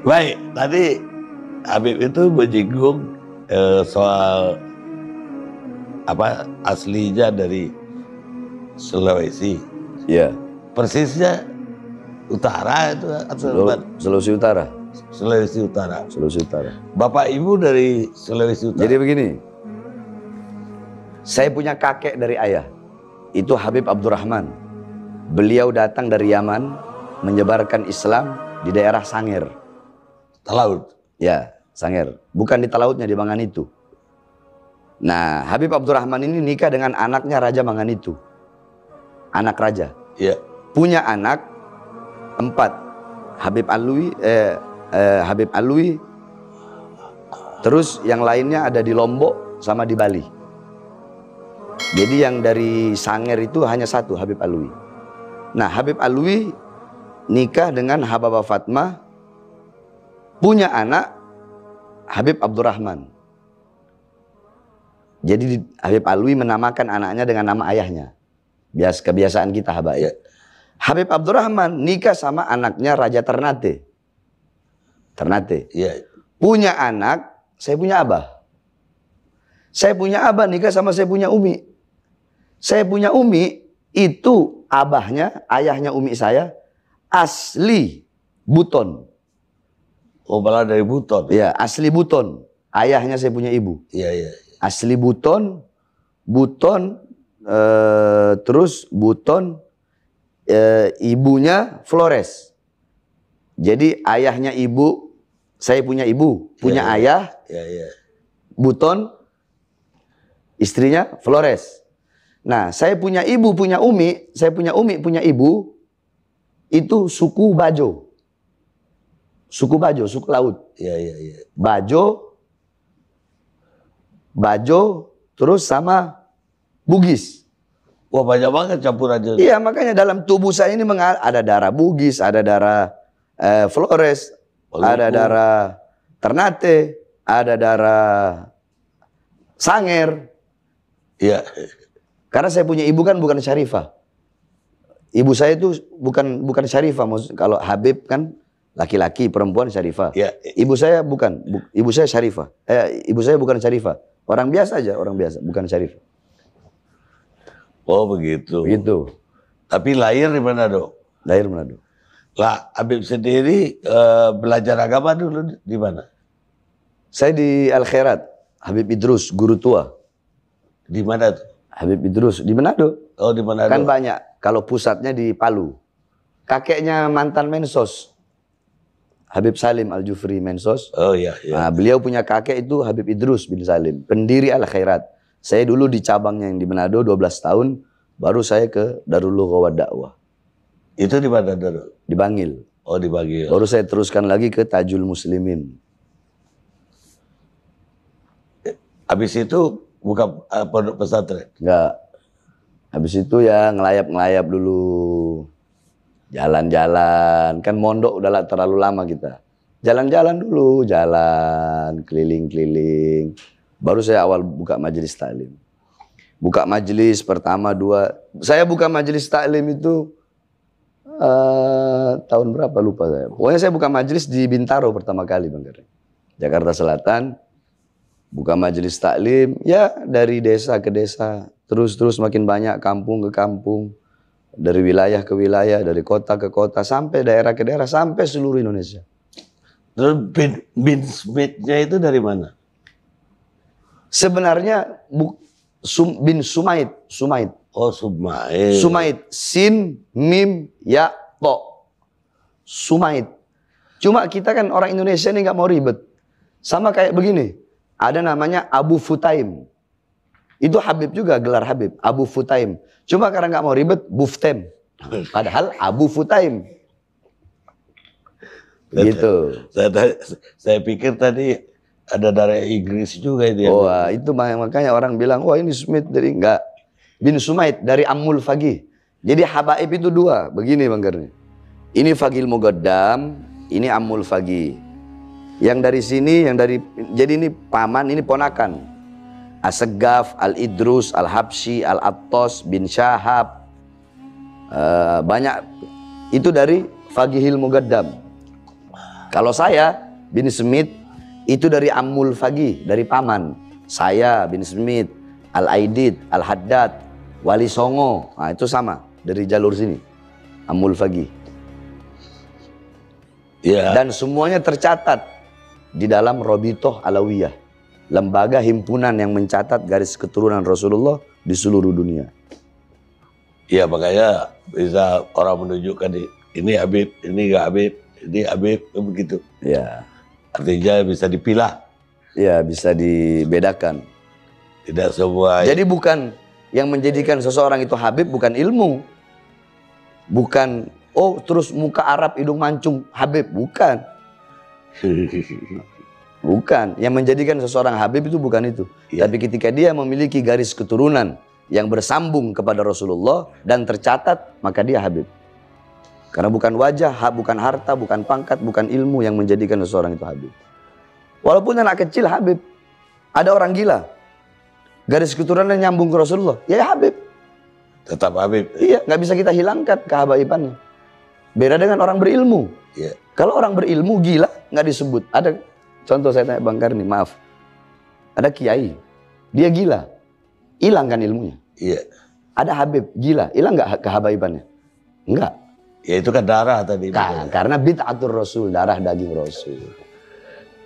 Baik, tadi Habib itu menyinggung soal apa aslinya dari Sulawesi. Iya. Persisnya utara itu atau Sulawesi Utara. Sulawesi Utara. Sulawesi Utara. Bapak ibu dari Sulawesi Utara. Jadi begini, saya punya kakek dari ayah, itu Habib Abdurrahman. Beliau datang dari Yaman, menyebarkan Islam di daerah Sanger. Talaut. Ya, Sanger. Bukan di Talautnya, di Manganitu. Nah, Habib Abdurrahman ini nikah dengan anaknya Raja Manganitu. Anak raja. Iya. Punya anak 4. Habib Alwi. Terus yang lainnya ada di Lombok sama di Bali. Jadi yang dari Sanger itu hanya 1, Habib Alwi. Nah, Habib Alwi nikah dengan Hababah Fatmah, punya anak Habib Abdurrahman. Jadi Habib Alwi menamakan anaknya dengan nama ayahnya. Kebiasaan kita habaib. Habib Abdurrahman nikah sama anaknya Raja Ternate. Iya. Punya anak, saya punya abah. Saya punya abah nikah sama saya punya umi. Saya punya umi itu abahnya, ayahnya umi saya asli Buton. Oh, malah dari Buton. Ya, asli Buton. Ayahnya saya punya ibu. Iya. Asli Buton, terus Buton, ibunya Flores. Jadi ayahnya ibu, saya punya ibu, punya ayah, Buton, istrinya Flores. Nah, saya punya ibu, punya umi, punya ibu, itu suku Bajo. Suku Bajo, suku laut. Iya. Bajo, terus sama Bugis. Wah, banyak banget campurannya. Iya, makanya dalam tubuh saya ini ada darah Bugis, ada darah Flores, ada darah Ternate, ada darah Sanger. Iya. Karena saya punya ibu kan bukan Syarifah. Ibu saya itu bukan Syarifah. Kalau Habib kan laki-laki, perempuan Syarifah. Ya. Ibu saya bukan. Ibu saya Syarifah. Ibu saya bukan Syarifah. Orang biasa aja, orang biasa, bukan Syarifah. Oh, begitu. Begitu. Tapi lahir di Manado? Lahir Manado. Lah, Habib sendiri belajar agama dulu di mana? Saya di Al-Khairat, Habib Idrus, guru tua. Di mana tuh? Habib Idrus di Manado. Oh, di Manado. Kan banyak. Kalau pusatnya di Palu. Kakeknya mantan Mensos. Habib Salim Al-Jufri Mensos. Oh iya. Nah, beliau punya kakek itu Habib Idrus bin Salim, pendiri Al-Khairat. Saya dulu di cabangnya yang di Manado 12 tahun, baru saya ke Darul Lughah wa Dakwah. Itu di mana dulu? Di Bangil. Oh, di Bangil. Baru saya teruskan lagi ke Tajul Muslimin. Habis itu buka pondok pesantren? Enggak. Habis itu ya ngelayap-ngelayap dulu. Jalan-jalan. Kan mondok udah terlalu lama kita. Jalan-jalan dulu. Jalan, keliling-keliling. Baru saya awal buka majelis taklim. Buka majelis pertama 2. Saya buka majelis taklim itu tahun berapa lupa saya. Pokoknya saya buka majelis di Bintaro pertama kali, Bang Garing. Jakarta Selatan. Buka majelis taklim, ya dari desa ke desa, terus makin banyak, kampung ke kampung, dari wilayah ke wilayah, dari kota ke kota, sampai daerah ke daerah, sampai seluruh Indonesia. Terus bin Smith-nya itu dari mana? Sebenarnya bin Sumaid. Oh, Sumaid. Sumaid, Sin, Mim, Ya, To. Sumaid. Cuma kita kan orang Indonesia ini nggak mau ribet. Sama kayak begini. Ada namanya Abu Futaim. Itu Habib juga, gelar Habib. Abu Futaim. Cuma karena nggak mau ribet, Buftem. Padahal Abu Futaim. Gitu. Saya pikir tadi ada darah Inggris juga itu. Oh, itu makanya orang bilang, wah ini Smith dari enggak. Bin Sumaid dari Ammul Fagih. Jadi habaib itu 2. Begini Bang Garni. Ini Fagil Mugaddam, ini Ammul Fagih. Yang dari sini, jadi ini paman, ini ponakan. Assegaf, Al-Idrus, Al-Habsyi, Al-Attos, bin Syahab. Banyak. Itu dari Fagihil Mugaddam. Kalau saya bin Smith itu dari Ammul Fagih, dari paman. Saya bin Smith, Al-Aidid, Al-Haddad, Wali Songo. Nah, itu sama dari jalur sini. Ammul Fagih. Ya. Dan semuanya tercatat di dalam Robitoh Alawiyah, lembaga himpunan yang mencatat garis keturunan Rasulullah di seluruh dunia. Iya, makanya bisa orang menunjukkan ini Habib, ini nggak Habib, ini Habib, begitu. Ya. Artinya bisa dipilah. Ya, bisa dibedakan. Tidak semua. Jadi bukan yang menjadikan seseorang itu Habib bukan ilmu. Bukan, oh terus muka Arab hidung mancung Habib, bukan. Bukan, yang menjadikan seseorang Habib itu bukan itu. Ya. Tapi ketika dia memiliki garis keturunan yang bersambung kepada Rasulullah dan tercatat, maka dia Habib. Karena bukan wajah, bukan harta, bukan pangkat, bukan ilmu yang menjadikan seseorang itu Habib. Walaupun anak kecil Habib, ada orang gila, garis keturunan nyambung ke Rasulullah, ya Habib. Tetap Habib. Iya, nggak bisa kita hilangkan kehabaibannya. Beda dengan orang berilmu. Ya. Kalau orang berilmu gila nggak disebut. Ada contoh, saya tanya Bang Karni, maaf. Ada kiai, dia gila, hilang kan ilmunya. Iya. Ada Habib gila, hilang nggak kehabaibannya? Enggak. Ya itu kan darah tadi. Karena bid'atur Rasul, darah daging Rasul.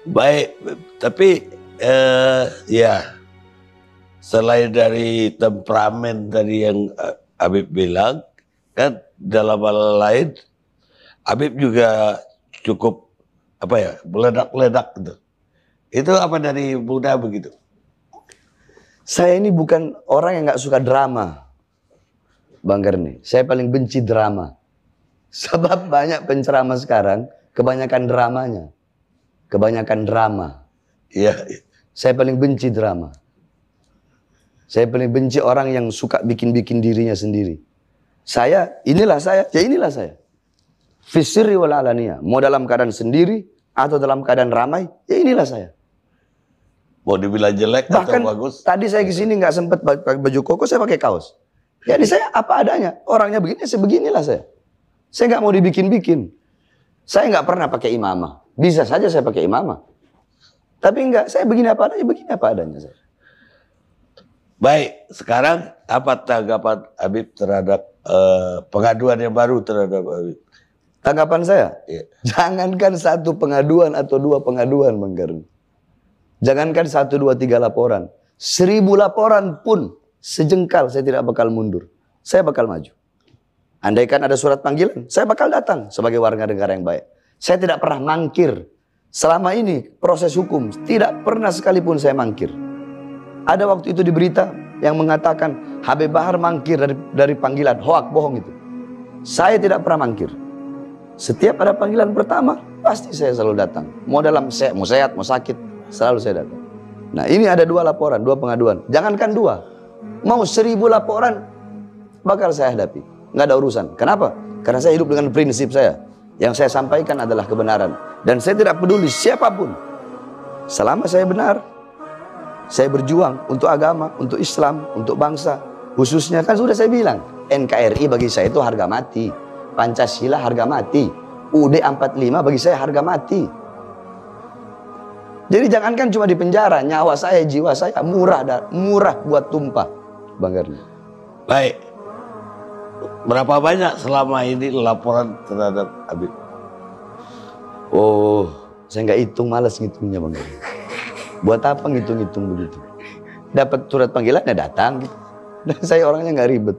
Baik, tapi ya selain dari temperamen tadi yang Habib bilang, kan dalam hal lain Habib juga cukup apa ya, meledak-ledak gitu. Itu apa dari muda begitu? Saya ini bukan orang yang nggak suka drama, Bang Garni. Saya paling benci drama. Sebab banyak penceramah sekarang, kebanyakan dramanya. Kebanyakan drama. Iya. Saya paling benci drama. Saya paling benci orang yang suka bikin-bikin dirinya sendiri. Inilah saya, ya inilah saya. Fisirri wal alaniyah. Mau dalam keadaan sendiri atau dalam keadaan ramai, ya inilah saya. Mau dibilang jelek Bahkan atau bagus? tadi saya kesini nggak sempat pakai baju koko, saya pakai kaos. Jadi saya apa adanya. Orangnya begini, saya beginilah saya. Saya nggak mau dibikin-bikin. Saya nggak pernah pakai imamah. Bisa saja saya pakai imamah. Tapi enggak, saya begini apa adanya saya. Baik, sekarang apa tanggapan Habib terhadap pengaduan yang baru terhadap Habib? Tanggapan saya, Ya. jangankan satu pengaduan atau dua pengaduan, Bang Garni. Jangankan 1, 2, 3 laporan. 1000 laporan pun sejengkal saya tidak bakal mundur. Saya bakal maju. Andaikan ada surat panggilan, saya bakal datang sebagai warga negara yang baik. Saya tidak pernah mangkir. Selama ini proses hukum, tidak pernah sekalipun saya mangkir. Ada waktu itu di berita yang mengatakan Habib Bahar mangkir dari panggilan, hoak, bohong itu. Saya tidak pernah mangkir. Setiap ada panggilan pertama, pasti saya selalu datang. Mau mau sehat, mau sakit, selalu saya datang. Nah, ini ada 2 laporan, 2 pengaduan. Jangankan 2, mau 1000 laporan bakal saya hadapi. Nggak ada urusan. Kenapa? Karena saya hidup dengan prinsip saya. Yang saya sampaikan adalah kebenaran. Dan saya tidak peduli siapapun. Selama saya benar, saya berjuang untuk agama, untuk Islam, untuk bangsa. Khususnya kan sudah saya bilang, NKRI bagi saya itu harga mati. Pancasila harga mati. UUD 45 bagi saya harga mati. Jadi jangankan cuma di penjara, nyawa saya, jiwa saya murah buat tumpah, Bang Garni. Baik, berapa banyak selama ini laporan terhadap Habib? Oh, saya nggak hitung, malas ngitungnya, Bang Garni. Buat apa ngitung-ngitung begitu? Dapat surat panggilan ya datang gitu. Dan saya orangnya nggak ribet.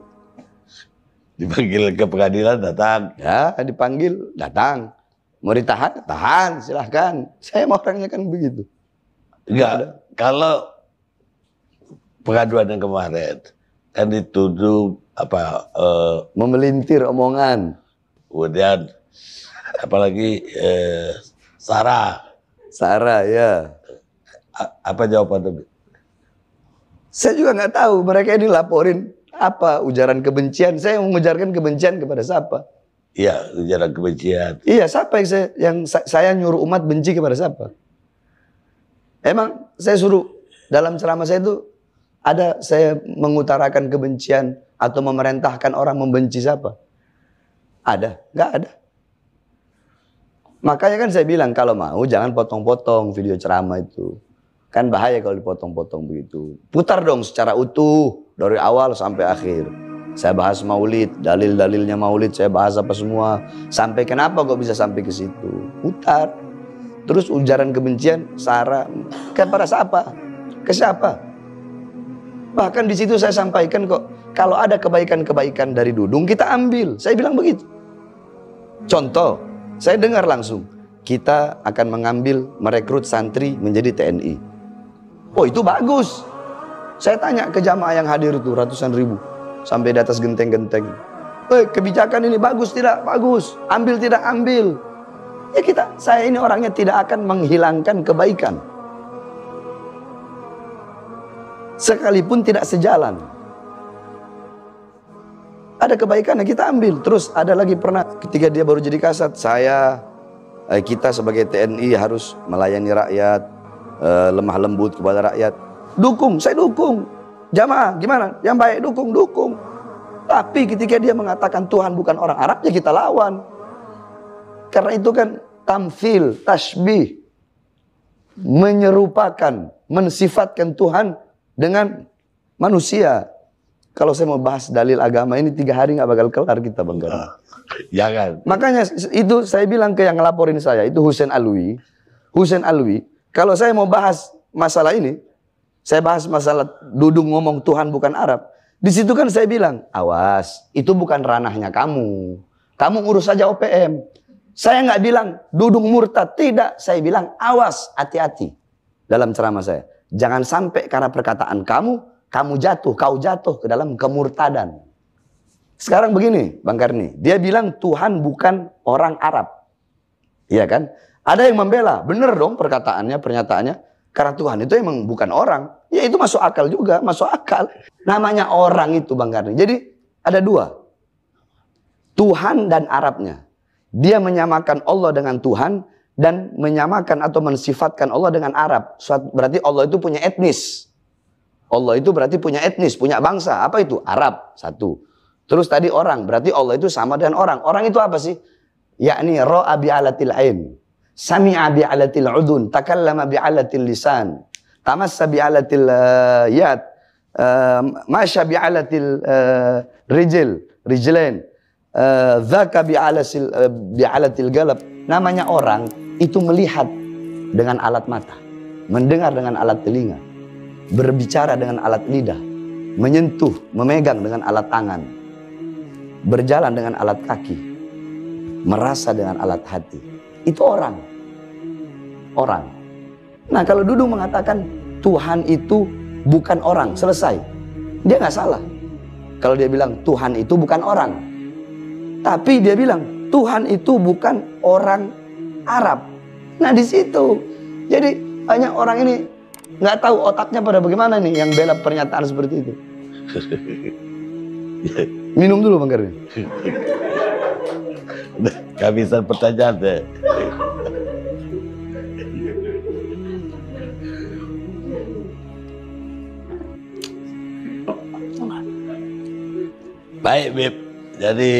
Dipanggil ke pengadilan datang. Ya, dipanggil datang. Mau ditahan, tahan, silahkan. Saya mau orangnya kan begitu. Enggak, kalau pengaduan yang kemarin kan dituduh apa memelintir omongan. Kemudian apalagi Sarah Ya. Apa jawaban Habib? Saya juga nggak tahu mereka ini laporin apa ujaran kebencian. Saya mau mengujarkan kebencian kepada siapa? Iya, ujaran kebencian. Iya, siapa yang saya nyuruh umat benci kepada siapa? Emang saya suruh dalam ceramah saya itu ada saya mengutarakan kebencian atau memerintahkan orang membenci siapa? Ada? Nggak ada. Makanya kan saya bilang kalau mau jangan potong-potong video ceramah itu. Kan bahaya kalau dipotong-potong begitu. Putar dong secara utuh dari awal sampai akhir. Saya bahas maulid, dalil-dalilnya maulid saya bahas apa semua. Sampai kenapa kok bisa sampai ke situ. Putar. Terus ujaran kebencian, sara, kepada siapa? Ke siapa? Bahkan di situ saya sampaikan kok, kalau ada kebaikan-kebaikan dari Dudung kita ambil. Saya bilang begitu. Contoh, saya dengar langsung, kita akan mengambil merekrut santri menjadi TNI. Oh itu bagus. Saya tanya ke jamaah yang hadir itu ratusan ribu sampai di atas genteng-genteng. Kebijakan ini bagus tidak? Bagus. Ambil tidak? Ambil. Ya saya ini orangnya tidak akan menghilangkan kebaikan. Sekalipun tidak sejalan. Ada kebaikan yang kita ambil. Terus ada lagi pernah ketika dia baru jadi kasat, kita sebagai TNI harus melayani rakyat, lemah lembut kepada rakyat. Dukung, saya dukung. Jamaah gimana? Yang baik dukung. Tapi ketika dia mengatakan Tuhan bukan orang Arab, ya kita lawan. Karena itu kan tamthil, tashbih, menyerupakan, mensifatkan Tuhan dengan manusia. Kalau saya mau bahas dalil agama ini 3 hari nggak bakal kelar kita Bang Gani. Jangan. Makanya itu saya bilang ke yang ngelaporin saya, itu Hussein Alwi. Kalau saya mau bahas masalah ini, saya bahas masalah Dudung ngomong Tuhan bukan Arab. Di situ kan saya bilang, awas, itu bukan ranahnya kamu. Kamu urus saja OPM. Saya nggak bilang Dudung murtad, tidak. Saya bilang awas, hati-hati dalam ceramah saya. Jangan sampai karena perkataan kau jatuh ke dalam kemurtadan. Sekarang begini, Bang Karni, dia bilang Tuhan bukan orang Arab, iya kan? Ada yang membela, bener dong pernyataannya, karena Tuhan itu emang bukan orang. Ya itu masuk akal juga, masuk akal. Namanya orang itu Bang Karni. Jadi ada 2, Tuhan dan Arabnya. Dia menyamakan Allah dengan Tuhan dan menyamakan atau mensifatkan Allah dengan Arab. Berarti Allah itu punya etnis. Allah itu berarti punya etnis, punya bangsa. Apa itu? Arab, 1. Terus tadi orang, berarti Allah itu sama dengan orang. Orang itu apa sih? Yakni ra'a bi'alatil ain, sami'a bi'alatil udun, takallama bi'alatil lisan, tamassa bi'alatil yad, masya bi'alatil rijlain, dzaka bi'alatil galab. Namanya orang itu melihat dengan alat mata, mendengar dengan alat telinga, berbicara dengan alat lidah, menyentuh, memegang dengan alat tangan, berjalan dengan alat kaki, merasa dengan alat hati. Itu orang. Orang. Nah kalau Dudung mengatakan Tuhan itu bukan orang, selesai. Dia nggak salah. Kalau dia bilang Tuhan itu bukan orang. Tapi dia bilang Tuhan itu bukan orang Arab. Nah di situ. Jadi banyak orang ini nggak tahu otaknya pada bagaimana nih yang bela pernyataan seperti itu. Minum dulu Bang Karni. Kehabisan pertanyaan deh. Baik Bib, jadi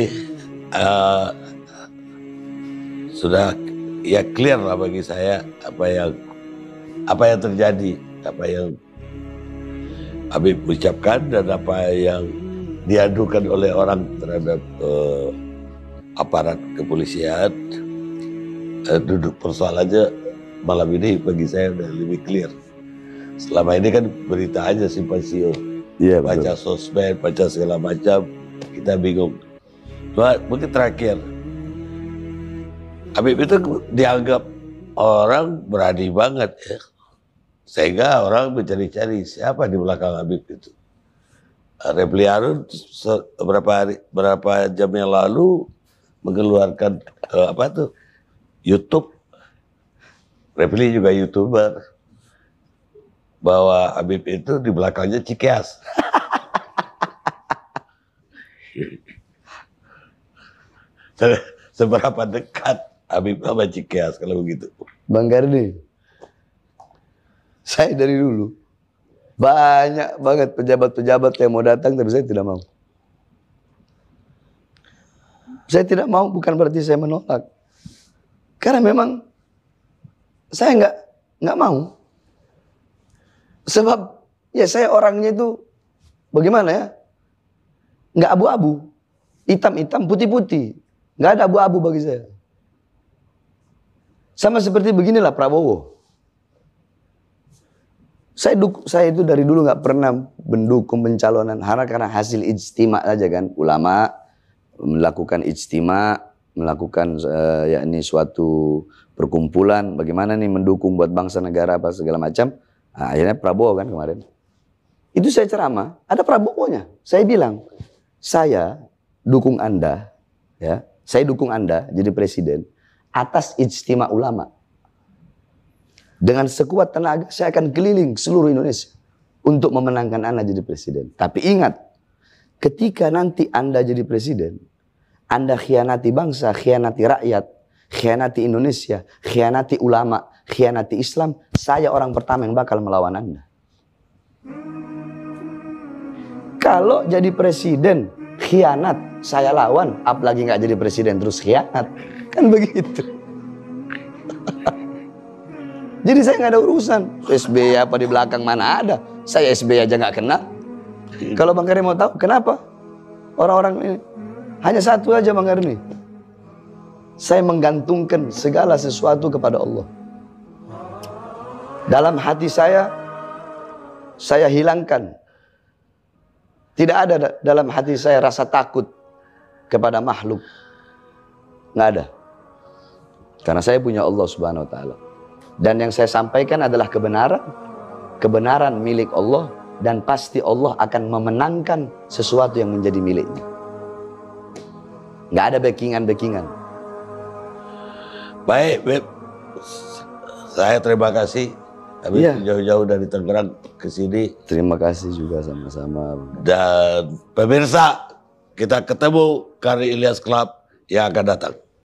sudah ya clear lah bagi saya apa yang terjadi, apa yang Habib ucapkan dan apa yang diadukan oleh orang terhadap aparat kepolisian. Duduk persoalannya malam ini bagi saya udah lebih clear. Selama ini kan berita aja simpang siur, baca sosmed, baca segala macam, kita bingung. Cuma mungkin terakhir, Habib itu dianggap orang berani banget ya. Sehingga orang mencari-cari siapa di belakang Habib itu. Refli Harun berapa jam yang lalu mengeluarkan YouTube. Refli juga YouTuber. Bahwa Habib itu di belakangnya Cikeas. Seberapa dekat Habib sama Cikeas kalau begitu? Bang Karni, saya dari dulu banyak banget pejabat-pejabat yang mau datang tapi saya tidak mau. Saya tidak mau bukan berarti saya menolak. Karena memang saya nggak mau. Sebab ya saya orangnya itu bagaimana ya? Nggak abu-abu, hitam-hitam, putih-putih. Nggak ada abu-abu bagi saya. Sama seperti beginilah Prabowo. Saya itu dari dulu nggak pernah mendukung pencalonan karena hasil ijtima aja kan. Ulama melakukan ijtima, melakukan yakni suatu perkumpulan. Bagaimana nih mendukung buat bangsa negara apa segala macam. Nah, akhirnya Prabowo kan kemarin. Itu saya ceramah, ada Prabowo-nya. Saya bilang, saya dukung Anda, ya, saya dukung Anda jadi presiden atas ijtima ulama. Dengan sekuat tenaga saya akan keliling seluruh Indonesia untuk memenangkan Anda jadi presiden. Tapi ingat, ketika nanti Anda jadi presiden, Anda khianati bangsa, khianati rakyat, khianati Indonesia, khianati ulama, khianati Islam, saya orang pertama yang bakal melawan Anda. Kalau jadi presiden khianat, saya lawan, apalagi nggak jadi presiden terus khianat, kan begitu. Jadi saya nggak ada urusan SBY apa di belakang mana ada, saya SBY aja nggak kena. Kalau Bang Karni mau tahu kenapa orang-orang ini hanya satu aja Bang Karni, saya menggantungkan segala sesuatu kepada Allah. Dalam hati saya hilangkan. Tidak ada dalam hati saya rasa takut kepada makhluk. Nggak ada. Karena saya punya Allah Subhanahu wa Ta'ala. Dan yang saya sampaikan adalah kebenaran. Kebenaran milik Allah. Dan pasti Allah akan memenangkan sesuatu yang menjadi miliknya. Nggak ada backingan-backingan. Baik, Beb. Saya terima kasih. Habis jauh-jauh dari Tangerang ke sini. Terima kasih juga sama-sama. Dan pemirsa, kita ketemu Karni Ilyas Club yang akan datang.